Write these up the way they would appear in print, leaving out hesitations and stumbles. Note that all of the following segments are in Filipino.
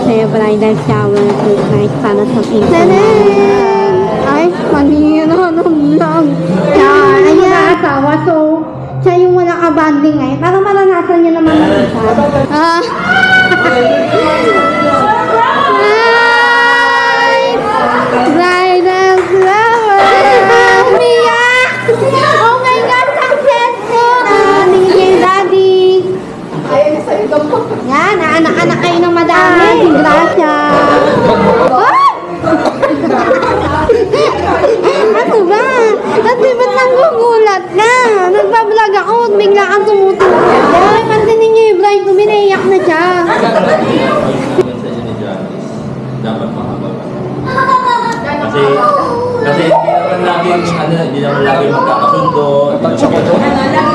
Kasi bridal shower surprise para sa pinsan namin. Ay, manira ng vlog. Yan, ay asawa. So, siya yung wala ka-banding ngayon. Parang maranasan niya naman ng isa. Bridal flower! Mia! Oh my God! Successful! Nigay daddy! Ayaw na sa'yo daw po. Yan! Naanak-anak kayo ng madami! Grasya! Ano ba? At ba't nanggugulat na? Nagpa-vlog ako at bigla kang tumutulog. Ay, pansinin niyo yung bride ko, minaiyak na siya. Dapat mahaba. Kasi hindi naman lagi magkakasundo. Lagi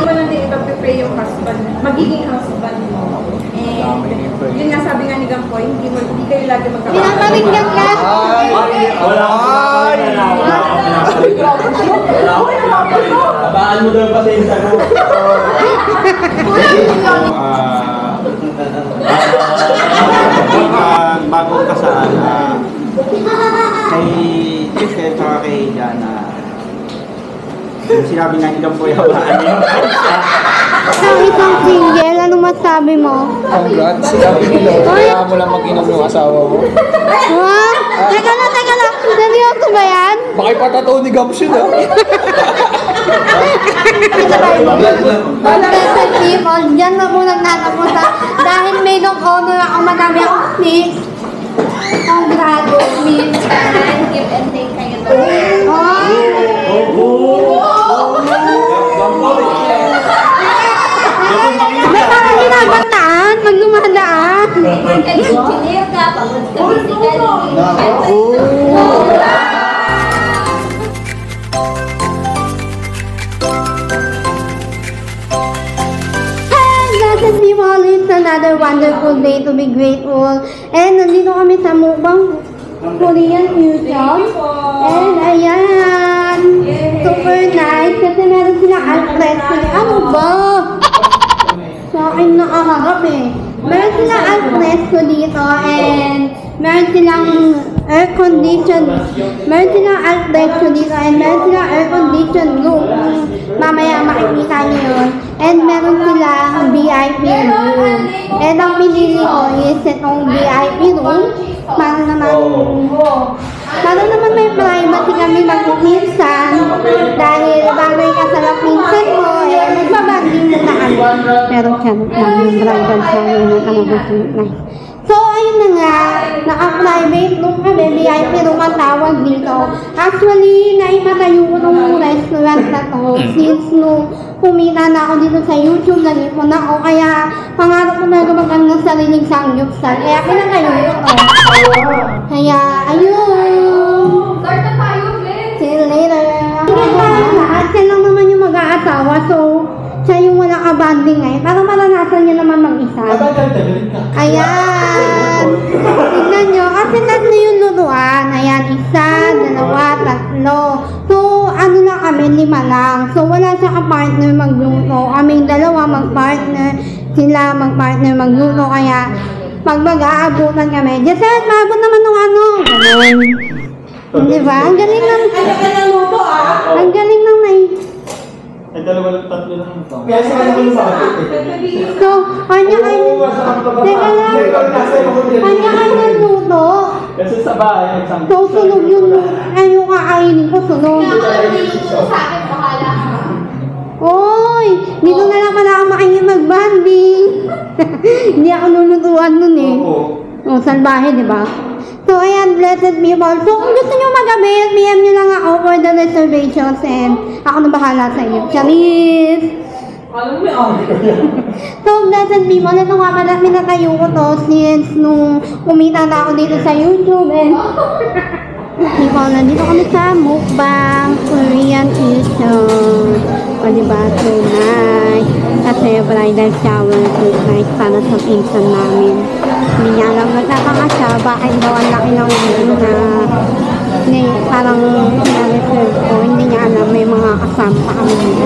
mo lang din ipag-pray yung husband, magiging husband mo. Yun nga sabi nga ni Gampoy, hindi kayo lagi magkakasundo. Pinaparinggan ka? Wala. Abaan mo daw pa sa Instagram. Bagong kasal kay Christel at kay Jana. Sinabi nga ni Gampoy, habaan niyo. Sa isang single, ano masabi mo? Congrats, sinabi nila. Kaya mo lang mag-inom ng asawa mo. Wow! Teka lang! Seryoso ba yan? Baka ipatato ni Gams yun, ha? Blessed people, dyan na po nagtatapos ha. Dahil may long honor ako, madami akong seats. Congrats, please. Give and take kayo to. May parang ginagataan, pag dumadaan. Engineer ka, pagod ka physically. Blessed people, it's another wonderful day to be grateful. And nandito kami sa Mukbang Korean Fusion. And ayan, super nice kasi meron silang alfresco. Ano ba? Sa akin nakaharap eh. Meron silang alfresco dito and meron silang air condition. Meron silang alfresco dito and meron silang air condition room. Mamaya makikita niyo yun. And meron silang VIP room. And ang pinili ko is itong VIP room. Para naman may privacy kami magpipinsan. Dahil bagay ka sa pinsan mo, eh, nagbabanding mo na kami. Pero siya yung bridal shower ng kanabusin na. So, ayun na nga, naka-private room kami, VIP room ang tawag dito. Actually, naipatayo ko ng restaurant na to since nung kumita na ako dito sa YouTube, nag-ipon ako, kaya pangarap ko na gumagang ng sariling sangyupsal. Kaya pinatayo ko. Kaya, ayun. Start na tayo, please. See you later. Sige parang lahat, siya lang naman yung mag-aasawa, so siya yung wala ka-banding ngayon. Parang maranasan niya naman mag-isa. Ayan. Tignan nyo, kasi tatlo yung lutuan. Ayan, isa, dalawa, tatlo. So, ano na kami, 5 lang. So, wala siya ka-partner magluto. Kaming dalawa mag-partner. Sila mag-partner magluto. Kaya, pag mag-aabutan kami, just maabot naman ng ano. Ganun. Diba? Ang galing ng... Ang galing ng Ay, tatlo lang ito. So, kanya-kanya... Teka lang. Kanya-kanya luto. Kasi sa bahay, So, sunog yung... Ay, yung kakainin ko, sunog. Sa akin, bahala ka. Oy! Dito na lang pala ako makikipag-banding. Hindi ako lulutuan nun eh. Oh, salbahe, di ba? So, ayan, blessed people. So, kung gusto nyo mag-abit, PM nyo lang ako for the reservations and ako na bahala sa inyo. Charis! So, blessed people, ito nga pala, minatayo ko to since nung kumita na ako dito sa YouTube and people, nandito kami sa Mukbang Korean Fusion. O, diba? So, nice. Kasi bridal shower surprise para sa pinsan namin. Hindi niya alam, nagtataka bakit daw ang laki ng ulo na parang na-reserve ko. Hindi niya alam, may mga kasama pa kami dito.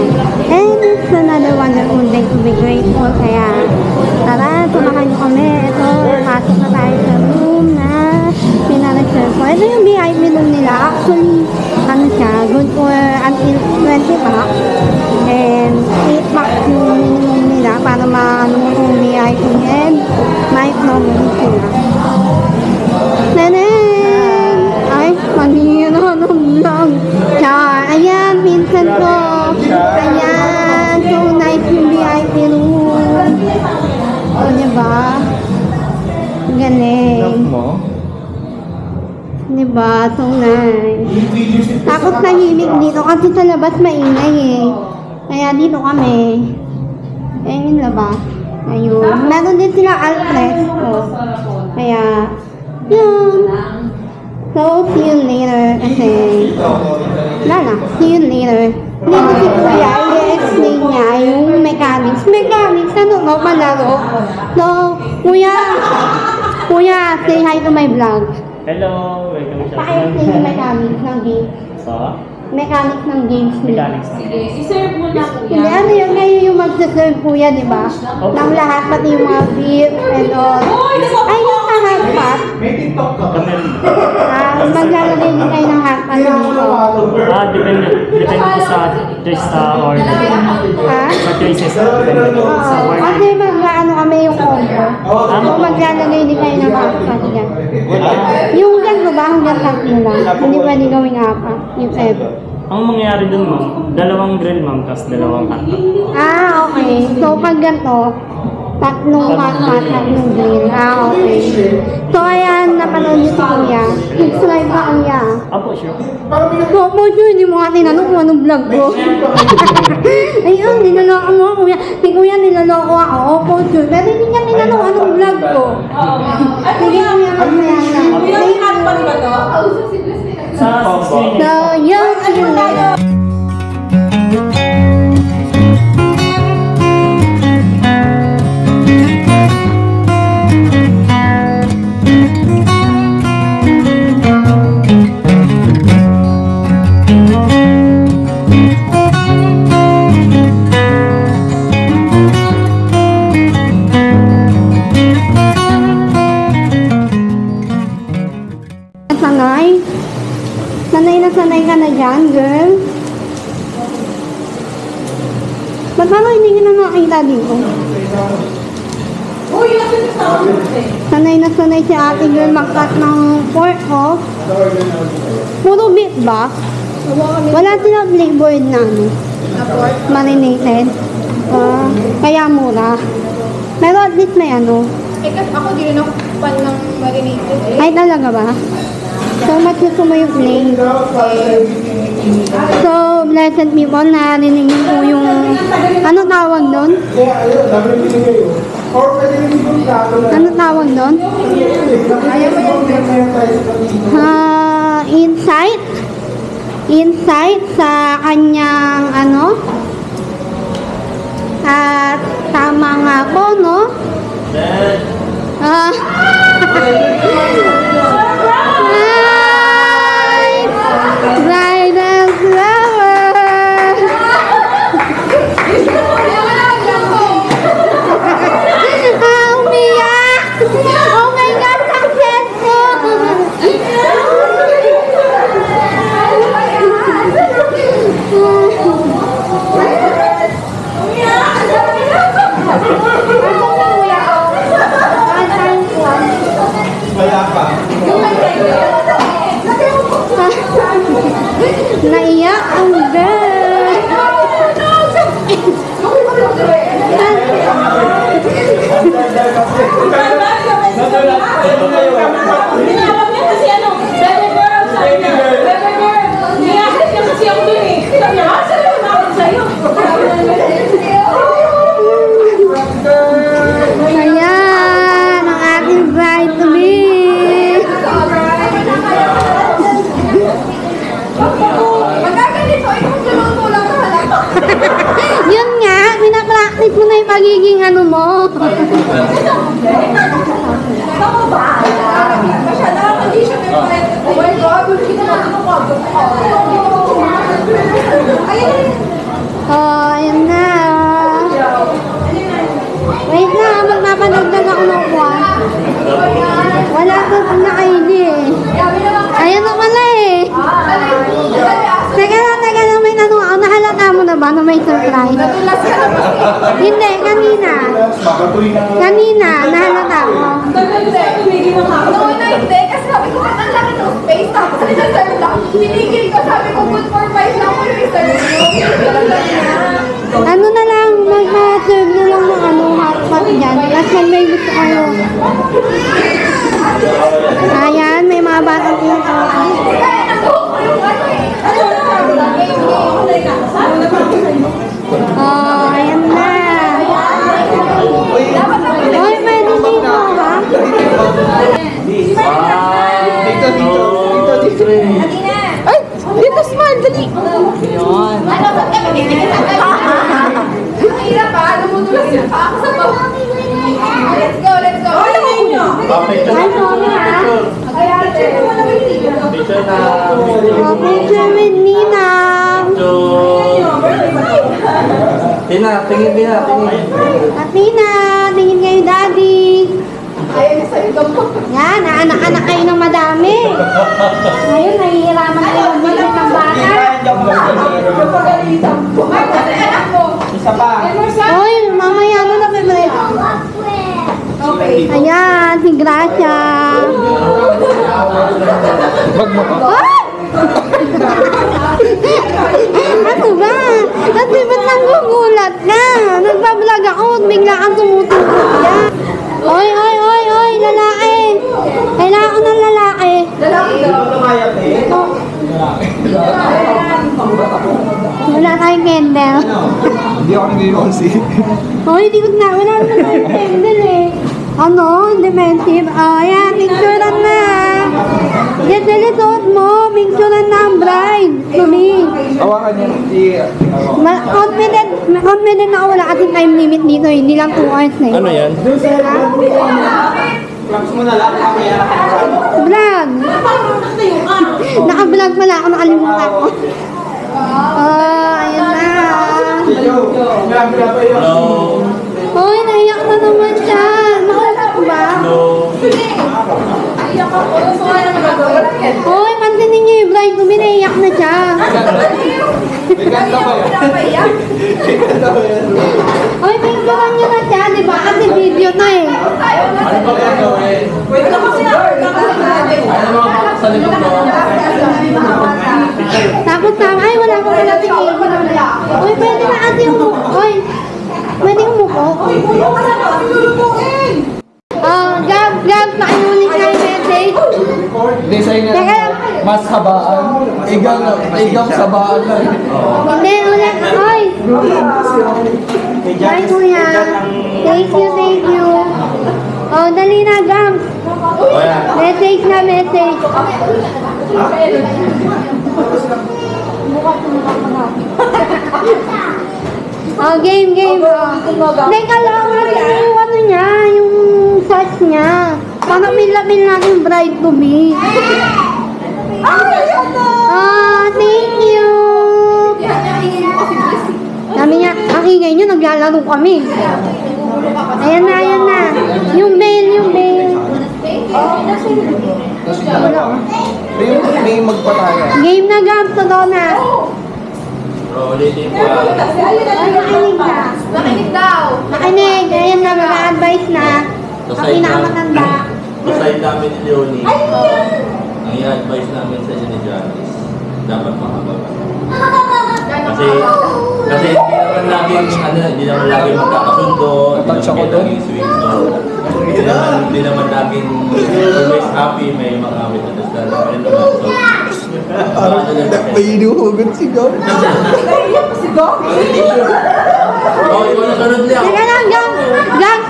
And it's another wonderful day to be grateful. Kaya, tara, tumakan niyo kami. Ito, pasok na tayo sa room. nagmamadali sila. Neneng! Ay, mali yun ako ng vlog. Char! Ayan, Vincent ko! Ayan! So nice yung VIP room. O, diba? Galing. mo? Diba? So nice. Tapos tahimik dito kasi sa labas maingay eh. Kaya dito kami. Ayan yung labas. Ayun. Meron din sila Alfred. Oh. Kaya, yun. So, see you later. Kasi, wala na. See you later. Dito si Kuya, i-explain niya yung mechanics. Mechanics, ano ba palaro? So, Kuya, say hi to my vlog. Hello, welcome sa Paki-explain yung mechanics ng games. So, Mechanics ng games nila. mechanics. Sige, iserve mo na kuya. Hindi, ano yun, kayo yung magsaserve kuya, di ba? Ng lahat, pati yung mga beef and all. Ay, yung sa hot pot. Kami, Maglalagay din kayo ng hot pot. depende po sa choice sa order. Ha? Sa choices depende po sa Oo, order. kasi mag-ano kami yung combo. So, maglalagay din kayo ng hot pot dyan. Yung ganito ba, hanggang tatlo lang. Hindi pwede gawing apat. Yung ever. Ang mangyayari dun, ma'am, dalawang grill, ma'am, tapos dalawang hotdog. Ah, okay. So, pag ganito, tatlong hot pot, tatlong grill. Ah, okay. So, ayan, napanood niyo si Kuya. Subscribe ka, Kuya. Apo, sure. Opo, sure, hindi mo nga tinanong kung anong vlog ko. Ayun, niloloko mo, Kuya. Si Kuya, niloloko ako. Opo, sure. Pero hindi niya tinanong anong vlog ko. Sige, Kuya, mamaya na. May hotpot ba to? Sa 16. So, yun, see you later. Sanay? Sanay ka na dyan, girl? Ba't parang hindi ka na nakita dito? Uy, yung sa Sanay na sanay si ate girl mag-cut ng pork, oh. Puro beef ba? Wala silang flavored na, ano? Marinated. Kaya mura. Pero at least may ano. Eh, kasi ako di rin ako pan ng marinated eh. Ay, talaga ba? So, much gusto mo yung plain. So, blessed people, narinig niyo po yung, ano tawag doon? Ano tawag doon? Insight? Insight sa kanyang, ano? At tama nga po, no? Ah. Bridal flower! Umiyak! Oh my God, success ko! Naiyak ang girl! Tinawag niya kasi ano, baby girl, sabi niya, baby girl, niyakit niya kasi ako dun eh. Sabi niya, saan naman ako sa'yo? Ayan, ang ating bride to be! Magkaganito, ikaw tulong lang sa halak. Yun nga, pinapractice mo na yung pagiging ano mo. Tama ba? Masya, nakakondisyon na yung parang, oh my God, hindi na natin makagod. Ayun. Oh, ayan na. Wait na, magpapadagdag ako ng kwan. Wala ko naka-ID eh. Ayan na pala eh. Teka lang, may tanong ako. Nahalata mo na ba na may surprise? Hindi, kanina. Kanina, nahalata ko. Noon na hindi, kasi sabi ko, ang laki ng space, tapos nila-serve lang. Pinigil ko, sabi ko, good for 5 lang ko yung serve nyo. Ano na lang, mag-serve na lang ng ano, hotpot dyan. Tapos pag may gusto kayo. Ayan, may mga batang kumakain. Oh, ayan na. Oy, pwede dito, ha? Ay, dito smile, dali. Ano, ba't ka magiging ang hirap pa, lumutulas yung pa ako sa bawah. Let's go, let's go. Ay, Ay, sorry, ha? Picture na. Oh, picture with Nina. Tina, tingin Tina, tingin. At Nina, tingin kayo, Daddy. Ayaw niya sa'yo gamot. Yan, naanak-anak kayo ng madami. Ngayon, nahihiraman kayo mag-isip ng bata. Napagalitan po. Ay, kasi anak mo. Isa pa. Oy, mamaya na na, favorite. Okay. Ayan, si Gracia. Wag mo pa. Ay! Ano ba? Kasi ba't nagugulat ka? Nagbablog ako, bigla kang tumututok yan. Oy, oy, oy, oy, lalaki. Kailangan ko ng lalaki. Lalaki daw. Oh. Wala tayong candle. Hindi ako nag-iwansi. Hoy, di ko na. Wala naman tayong candle eh. Ano? Dementive. Oh, ayan. Picturean na. Yan, suot mo. Picturean na ang bride. To me. Hawakan niya. Confident na ako. Wala kasing time limit dito. Hindi lang 2 hours na eh. Ano yan? Flaps mo na lang. Mamaya. Vlog. Naka-vlog pala ako. Nakalimutan ko. Oh, ayan na. Hello. Hoy, naiyak na naman siya. Nakalimutan ko ba? Hello. Iyak ako. So, ano magagawa? Hoy, pansinin niyo yung bride ko. Naiyak na siya. Ganda ba yan? Napaiyak. Ganda ba yan? Hoy, picturean niyo na siya. Di ba? Kasi video na eh. Ano ba gagawin? Ano ko sinabi? Ano mga sa likod mo? Tapos sama, ay wala ko pala tingin. Hoy, pwede na ate umuko. Hoy, pwede umuko. Gab, pakiulit na yung message. Design na Teka lang. mas habaan. Igang sabaan lang. Hindi, ulit. Hoy. Bye, kuya. Thank you. Oh, dali na, Gab. O yan. Message na, message. Oh, game. Oh. Teka lang, yung ano niya, yung search niya. Parang mil natin yung bride to be. Ah, thank you. Sabi niya, ang ingay niyo, naglalaro kami. Ayan na. Yung bail. May magpataya. Game na, Gab, totoo na. O, ulitin ko. Ay, nakinig ka. Nakinig daw. Nakinig, ayan na, mag-advise na. Ang pinakamatanda. Basta namin ni Leonie. Ang i-advise namin sa inyo ni Janice, dapat makababa. Kasi hindi naman laging magkakasundo, hindi naman laging sweet. Hindi naman laging always happy, may mga misunderstanding. Ano naman, so, May inuhugot si Gab. Si Doc? oh, ikaw na sunod niya. Teka lang, Gab,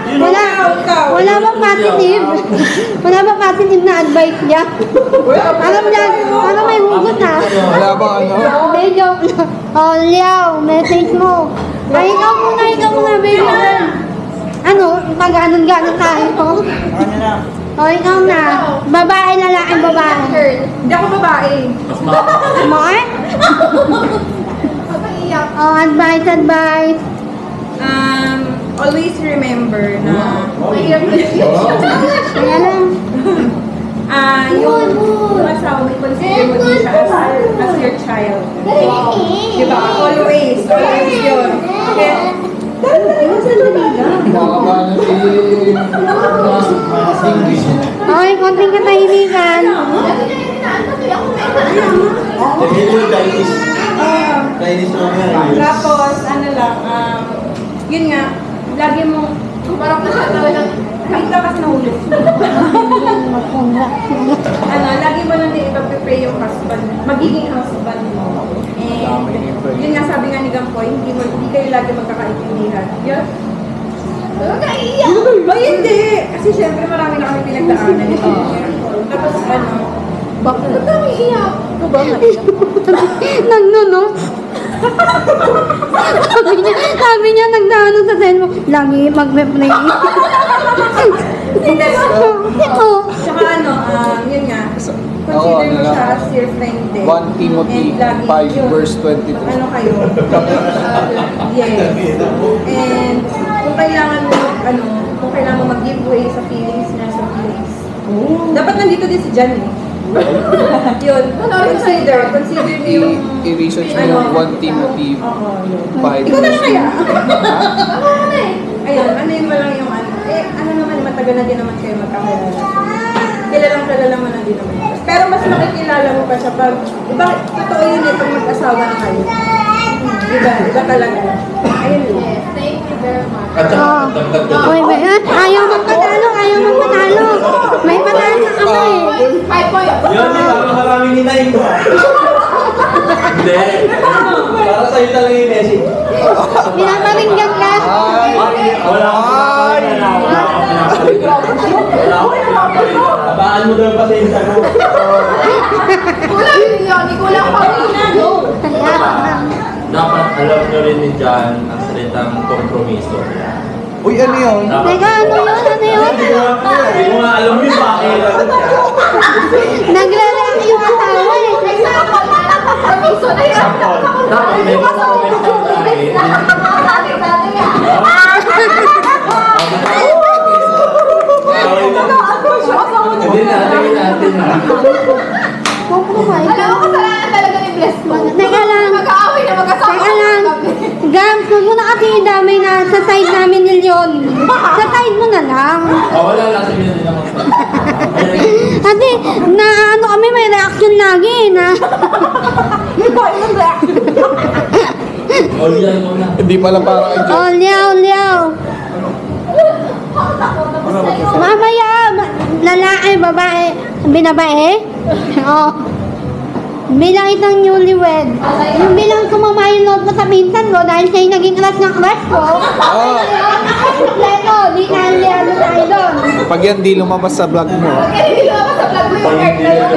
wala bang positive? Wala bang positive na advice niya? Alam niya, ano may hugot na? Wala ba ano? Hindi, joke lang. Oh, Liao, message mo. Ay, ikaw muna, baby girl. Ano, pag-ganon tayo. Oh, ikaw na. Babae, lalaki, babae. Girl. Hindi ako babae. Mas makakasal. More? Pag-iyak. Oh, advice. Always remember na mahirap na Kaya lang. yung asawa mo, consider mo din siya as your child. Diba? Always yun. Kaya, Nakakaba na si English. Oy, Hoy, konting katahimikan. Chinese mo nga. Tapos, ano lang, yun nga, lagi mong, parang na siya talagang, kahit na kasi nahulog. Lagi mo lang din ipaprepare yung husband, magiging husband mo. And, yun nga, sabi nga ni Gampoy, hindi kayo lagi magkakaintindihan. Yun. Naiiyak! Ay, hindi! Kasi syempre marami na kami pinagdaanan. Tapos, bakit kami iyak? Ito ba nga iyak? Nagnuno. sabi niya nagdano sa cell mo. Lagi magme-play. Oo. Tsaka yun nga, consider mo siya as your friend din. 1 Timothy And lagi 5 yun. verse 22. Ano kayo? Yes. And kung kailangan mo, kung kailangan mo mag-give way sa feelings niya, sa feelings. Dapat nandito din si Jan eh. Yun, consider mo yung I-research mo yung 1 Timothy 5 ikaw na lang verse kaya? Ayun, yun mo lang yung naman, matagal na din naman kayo magkakilala. Kilala mo na din naman siya. Pero mas makikilala mo pa siya pag, totoo yun eh, pag mag-asawa na kayo. Iba talaga. Ayun yun. Thank you very much. At saka, dagdag ko. Hoy, ayaw magpatalo. May panalo ako eh. 5 points. Yun, di ba? Maraming hinayin ko. Hindi. Para sa'yo talaga yung message. Pinaparinggan ka. Wala akong abaan mo daw pa sa Instagram. Kulang yun, kulang pa rin na. Dapat alam nyo rin ni John ang salitang kompromiso. Uy, ano yun? Teka, ano yun? Hindi mo nga alam yung bakit. Naglalaki yung asawa eh. Kompromiso na yun. Dapat may kompromiso Hindi natin. Compromise. Alam mo, kasalanan talaga ni Bless mo. Teka lang. Mag-aaway na mag-asawa. Teka lang. Gams, huwag mo na kasi idamay na sa side namin ni Leon. Sa side mo na lang. Wala lang sabi na nila Kasi, kami may reaction lagi na. Iba yung reaction. Olian mo na. Hindi pala para kay John. Oh, liyaw. Mamaya, lalaki, babae, binabae? Oh. Bilang isang newlywed. Yung bilang sumama yung loob mo sa pinsan ko dahil siya'y naging crush ng crush ko. Kompleto, di tayo tayo doon. Pag yan di lumabas sa vlog mo, Hindi lumabas sa vlog mo yung heart na yun.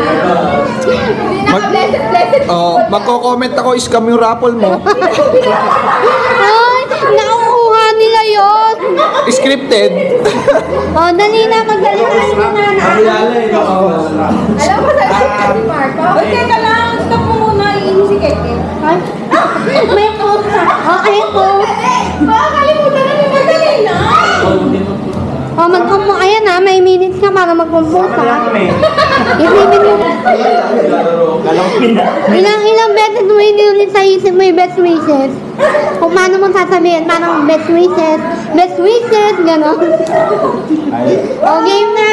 Hindi naka-blessed. magko-comment ako, scam yung raffle mo. Ay, nakukuha nila yun. Scripted. Oh, dali na, magdali tayo na Alam mo sa si Marco? Uy, teka lang. Stop mo muna. Iinis si Keke. Ay, may post na. Okay, post. Baka kalimutan na yung madali na. Oh, mag-compose. Ayan na, may minutes ka para mag-compose ha. Isipin mo. Ilang beses mo inulit sa isip mo yung best wishes. Kung paano mo sasabihin, parang best wishes, gano'n. O, game na.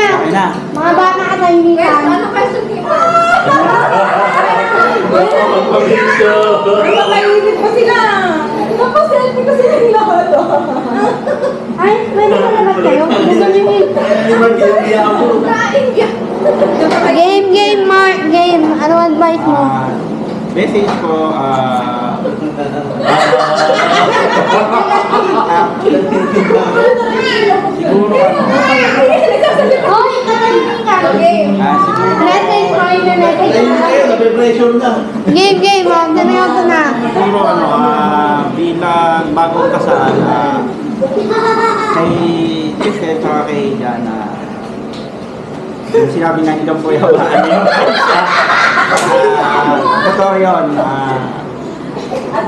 Mga bata ka sa hindi ka. Ano question ni Kompromiso. Makainit pa sila. Napaselfie ko sila nila ko to. Ay, pwede ka naman kayo. Gusto niyo yung game, Mark, game. Ano advice mo? Message ko, Hoy, katalimin ka. Game. Message mo yung message. Game, seryoso na. siguro bilang bagong kasal, kay Chris at kay Jana, yung sinabi nga nilang po yung totoo yun,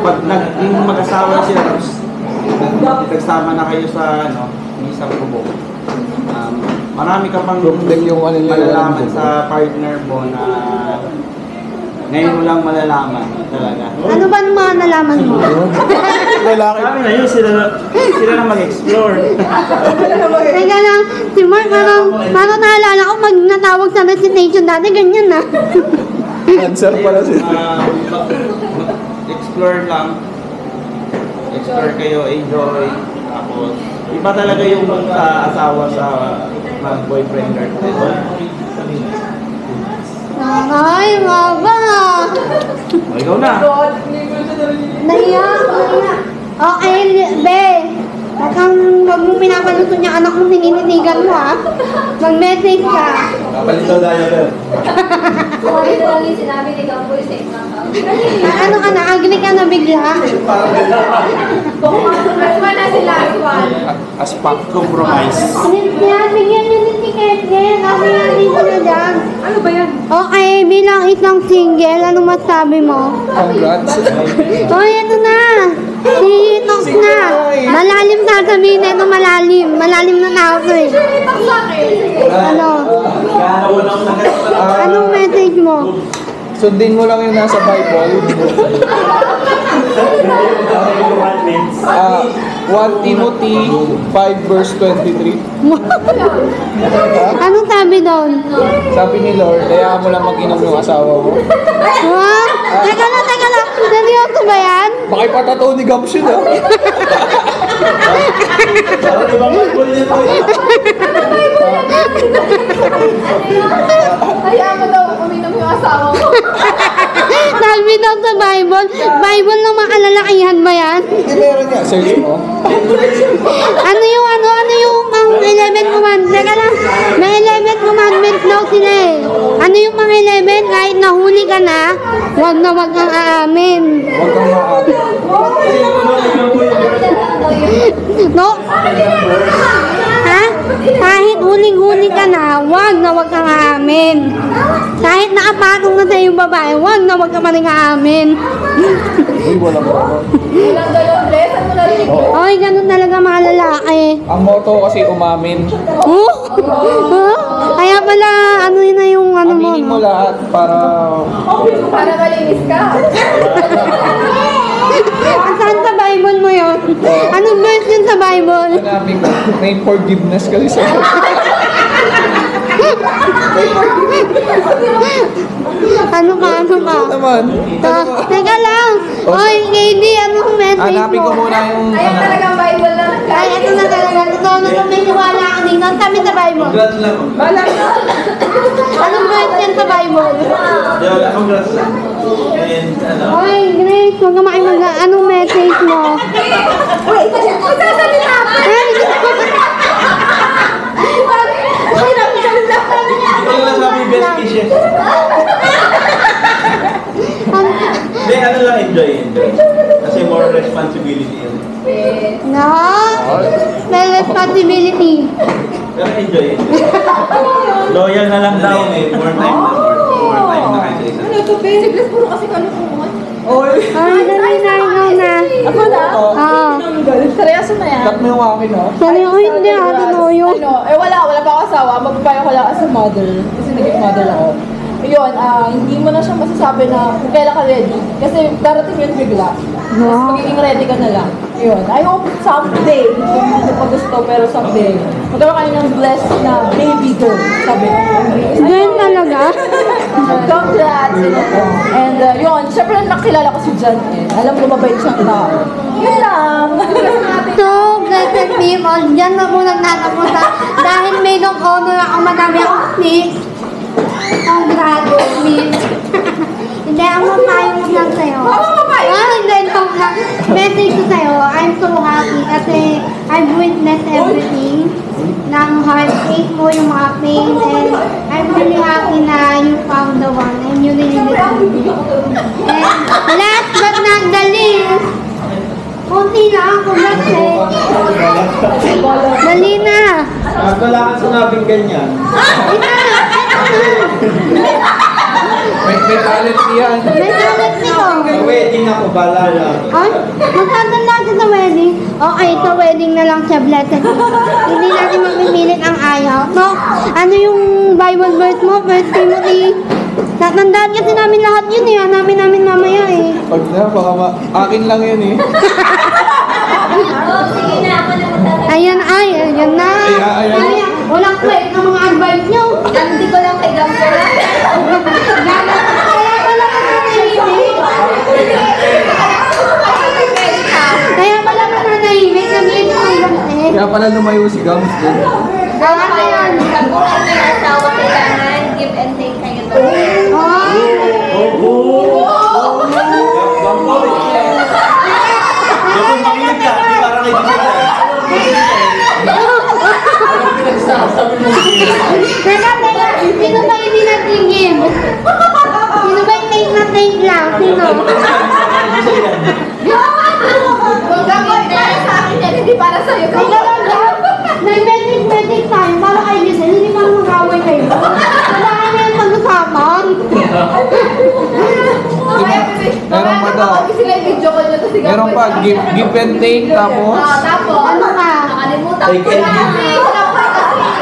pag naging mag-asawa sila, tapos nagsama na kayo sa isang bubong, marami ka pang Yung ano nila, malalaman sa partner mo na Ngayon mo lang malalaman talaga. Ano ba ang mga nalaman mo? Lalaki. Sabi na yun, sila na mag-explore. Teka lang, si Mark, parang naalala ko pag natawag sa recitation dati, ganyan na. Answer pala siya. Explore lang. Explore kayo, enjoy. Tapos, iba talaga yung sa asawa sa boyfriend girlfriend. Ay, maba! O, ikaw na. Naiyak. Okay, be. Huwag mong pinapaluto niya anak mong nininitigan mo, ha? Mag-message ka. Kapalito tayo, Bel. Sorry na lang yung sinabi ni Gamboy sa isang Ano ka na? Agree ka na bigla? Mas na si last one. As pang compromise. Yan, bigyan niyo ng ticket. Kasi yan dito na dyan. Ano ba yan? Okay, bilang isang single, ano masabi mo? Congrats. Hoy, ito na! Si Tox na! Malalim sasabihin na ito, malalim. Malalim na tao to eh. Ano? Anong message mo? Sundin mo lang yung nasa Bible. 1 Timothy 5 verse 23. Anong sabi doon? Sabi ni Lord, kaya mo lang mag-inom yung asawa mo. Ha? Teka lang, teka lang. Seryoso ba yan? Baka ipatataw ni Gabs yun, ah. Parang ibang Bible niya to eh. Hayaan mo daw uminom yung asawa mo. Sabi daw sa Bible. Bible ng mga kalalakihan ba yan? Hindi meron nga, search mo. Ano yung ang 11 commandments? Teka lang, may 11 commandments daw sila eh. Ano yung mga 11? Kahit nahuli ka na wag kang aamin. Huwag kang maaari. No? Ha? Kahit huling-huli ka na wag kang aamin. Kahit nakapatong na sa yung babae, wag ka pa rin aamin. Uy, walang ganon. Walang galon, dress. Ano na rin? Ay, ganun talaga mga lalaki. Ang motto kasi umamin. Oh? Huh? Kaya pala, ano yun na yung ano mo, Aminin mo no? lahat para... Para malinis ka. Saan sa Bible mo yun? Anong verse yun sa Bible? Hanapin ko. May forgiveness kasi sa... Ano ka? naman. Teka lang. Oy, KD, anong message Hanapin ko mo? muna yung... Ayan talagang Bible lang. Ay, ito na talaga. Ito na may niwala ka dito. Ang sabi sa Bible. Congrats lang. Bala ka. Anong verse yan sa Bible? Congrats lang. And ano, Oy, Grace, huwag ka makimaga. Anong message mo? Uy, magsasalita ka. ito lang sabi best wishes. Hindi, ano lang enjoy. Kasi more responsibility yun. No? May responsibility. Pero enjoy. Loyal na lang daw eh. More time na. More time na kayo sa isa. Ano to, basic list. Puro kasi kalukuhan. Ay, dali na, ikaw na. Ako na? Oo. Seryoso na yan. Cut mo yung akin, ha? Sabi ko, hindi ah, totoo yun. Wala pa ako asawa. Magpapayo ko lang as a mother. Kasi naging mother ako. Yun, hindi mo na siya masasabi na kung kailan ka ready. Kasi darating yun bigla. Mas magiging ready ka na lang. Yun. I hope someday, kung hindi pa gusto, pero someday, magkaroon kayo ng blessed na baby girl. Sabi ko. Ganyan talaga? Congrats! And yun, syempre nakilala ko si John eh. Alam ko mabait siyang tao. Yun lang. So, blessed people, dyan na po nagtatapusan. Dahil may long honor ako, madami akong tips. Congrats, miss. Hindi, ang mapayo ko lang sa'yo. Hindi, ito nga. Message ko sa'yo, I'm so happy kasi I've witnessed everything. Ng heartache mo, yung mga pain, and I'm really happy na you found the one and you really listened. And last but not the least, kunti lang, congrats eh. Dali na. Wala kang sinabing ganyan. May talent yan. May talent nito. Sa wedding ako, balala. Ay, magkakaroon natin sa wedding. Okay, sa wedding na lang siya, blessed. Hindi natin mamimilit ang ayaw. No? Ano yung Bible verse mo? 1 Timothy Tatandaan kasi namin lahat yun eh. Hanapin namin mamaya eh. Pag na, baka akin lang yun eh. Oh, sige na, ako na magtatag. Ayan na. Ayan. Ay, walang kwek ng mga advice nyo. Ganti ko lang kay Gampo lang. Kaya pala ka nanahimik. Kaya pala ka nanahimik. Nag-iit mo ang gamit. Kaya pala lumayo si Gams din. Kaya na yan. Kung ay may asawa, kailangan give and take kayo to. Yung makinig ka, di parang may Teka. Sino ba hindi natingin? Sino ba yung take na take lang? Sino? Kung gagawin para sa akin yan, hindi para sa'yo. Teka lang daw. Nag-metric tayo para kay Giselle. Hindi pa mag-away kayo. Wala ka na yung pag-usapan. Meron pa daw. Sila yung video ko niya, tapos si Meron pa, give and take, tapos Tapos, Ano ka? nakalimutan Take ko and na. give.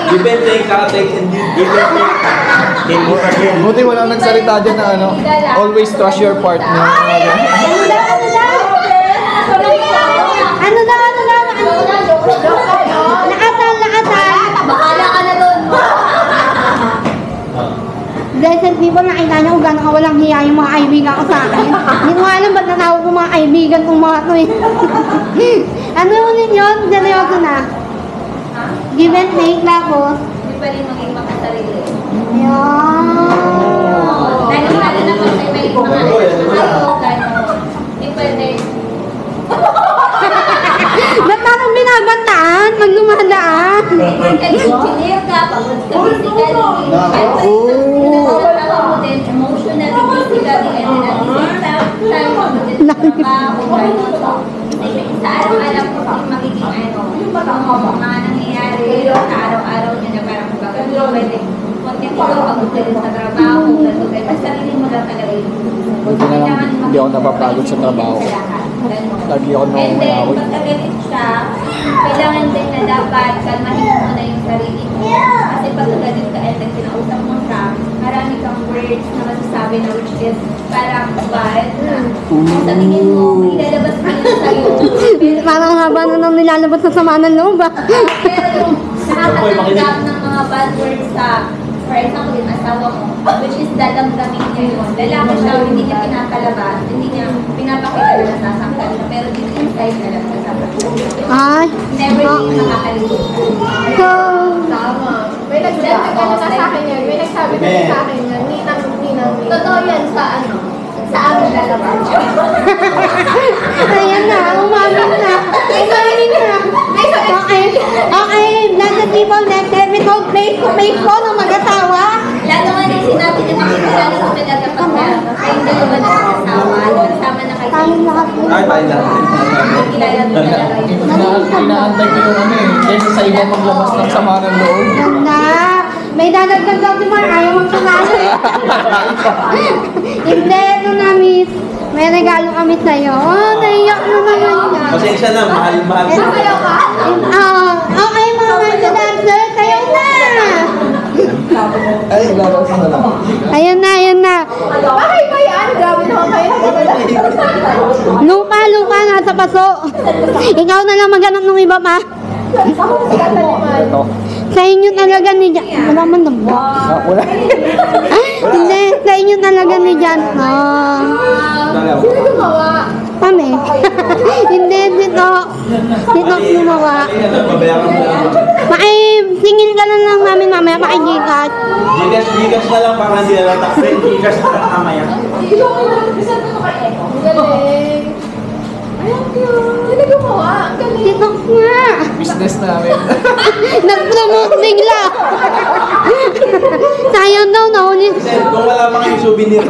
Give and take, saka take and give and take. Take mo again. buti walang nagsalita dyan na ano, always trust your partner. Ano daw? Nakasal. Bahala ka na doon. Blessed people, nakita niyo kung gano'n walang hiya yung mga kaibigan ko sa akin. Hindi ko alam ba't natawag ko mga kaibigan kong mga to eh. Ano ulit yun? Seryoso na. Give and take tapos. Hindi pa rin maging makasarili. Yan. Lalo naman sa may mga ayaw, gano'n. Hindi pwede. Ba't parang binabantaan? Pag dumadaan? Engineer ka, pagod ka physically. Pinagkakawa mo din emotionally, physically, and then at the same time mo din sa trabaho, gano'n. Kasi sa araw-araw ko din magiging yung mga nangyayari sa araw-araw niya na parang hindi pwede. Konti ikaw, pagod ka din sa trabaho, gano'n. Kasi sarili mo lang talaga yun. Buti na lang, hindi ako napapagod sa trabaho. Lagi ako And then, nangungunawi. pagka galit siya, kailangan din na dapat kalmahin mo na yung sarili mo. Kasi pagka galit ka and then kinausap mo siya, marami kang words na masasabi na which is parang bad na. Kung sa tingin mo, ilalabas mo yun sa'yo. Parang haba na nang nilalabas sa sama ng loob ah. Pero yung nakakatanggap ng mga bad words sa, for example, yung asawa mo, which is dalamdamin niya yun. Lalaki siya, hindi niya pinakalabas, hindi niya pinapakita na nasasaktan siya, pero deep inside na lang nasasaktan. Ay. Never din makakalimutan. So, Tama. May nagsabi ka na sa akin yan. May nagsabi ka na sa akin yan. Ninang. Totoo yan sa sa amin dalawa. ayan na, umamin na. Umamin na. Okay, blessed people, next episode, face to face po ng mag-asawa. Lalo nga din sinabi na makikilala ko talaga pag kayong dalawa na mag-asawa, nagsama na kayo. Tayong lahat po. Ay, tayo lang. Makikilala mo talaga yun. Inaantay ko yung ano eh, kaysa sa iba maglabas ng sama ng loob. Ganda. May dadagdag daw si Mark, ayaw mong panalo eh. Hindi, ito na miss. May regalo kami sa'yo. Oh, naiyak na naman niya. Pasensya na, mahal-mahal. Okay mga Marco Dancer, kayo na! Ay, lalabas na lang. Ayan na. Bakit ba yan? Grabe naman kayo. Lupa, nasa paso. Ikaw na lang maghanap ng iba pa. Ako sikat na naman. Ito. Sa inyo talaga ni Jan. Wala man na ba? Wala. Hindi, sa inyo talaga ni Jan. Sino gumawa? Kami. Hindi, dito. Dito gumawa. Babayaran mo lang. Singil ka na lang namin mamaya, pakigigas. Gigas na lang para hindi na lang taksin. Gigas na lang mamaya. Ang galing. Ay, ang cute. Sino gumawa? Ang galing. Dito nga. Business namin. Nag-promote bigla. Sayang daw, nahuli. Kung wala pa kayong souvenir.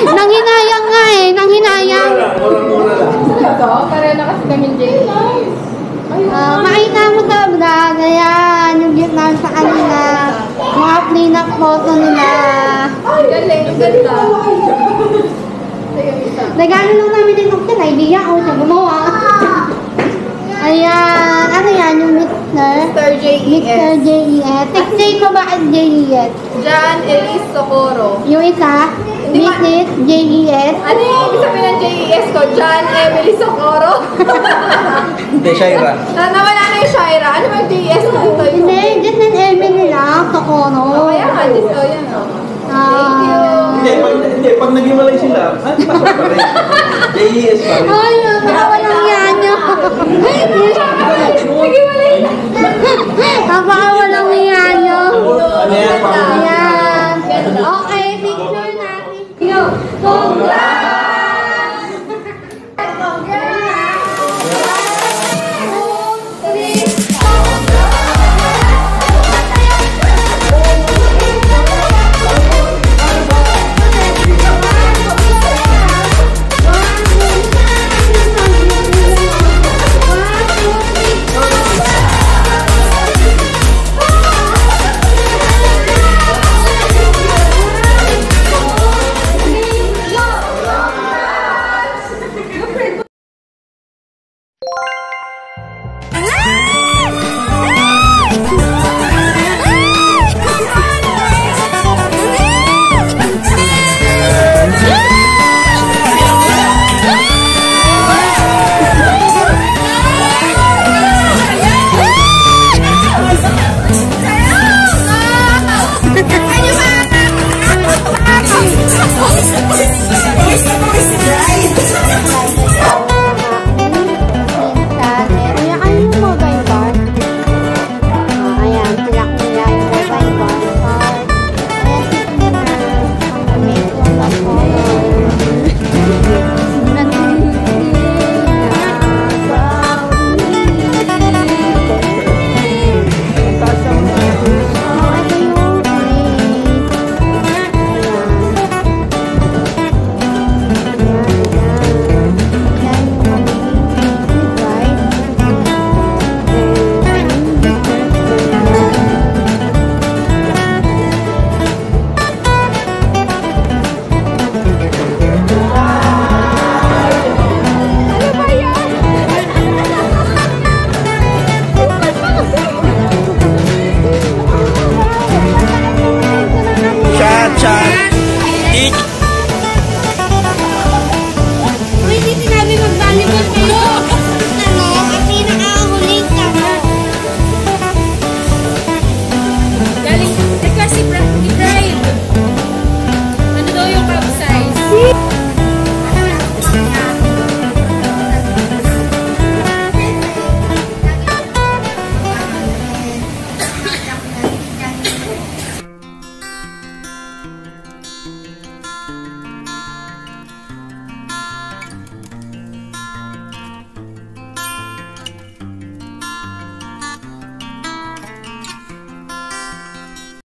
Nanghinayang nga eh, nanghinayang. Mura lang. Ito, para na kasi kami Jay. Makita mo sa vlog, ayan, yung gift namin sa kanila. Mga clean-up photo nila. Ang galing. Ang ganda. Sige, isa. Regalo lang namin din ng kaibigan ko, siya gumawa. Ayan, ano yan, yung Mr. Mr. J.E.S. Text J ko ba ang J.E.S? John Elise Socorro. Yung isa, Mrs. J.E.S. Ano yung ibig sabihin ng JES ko? John Emily Socorro? Hindi, Shaira. Nawala na yung Shaira. Ano ba yung JES ko dito? Hindi, just an Emily lang, Socorro. Kaya nga, just oh, yan o. Thank you. Pag nag-iwalay sila, pasok pa rin. JES pa rin. Ay, baka walang yan nyo. Sige, wala. Ang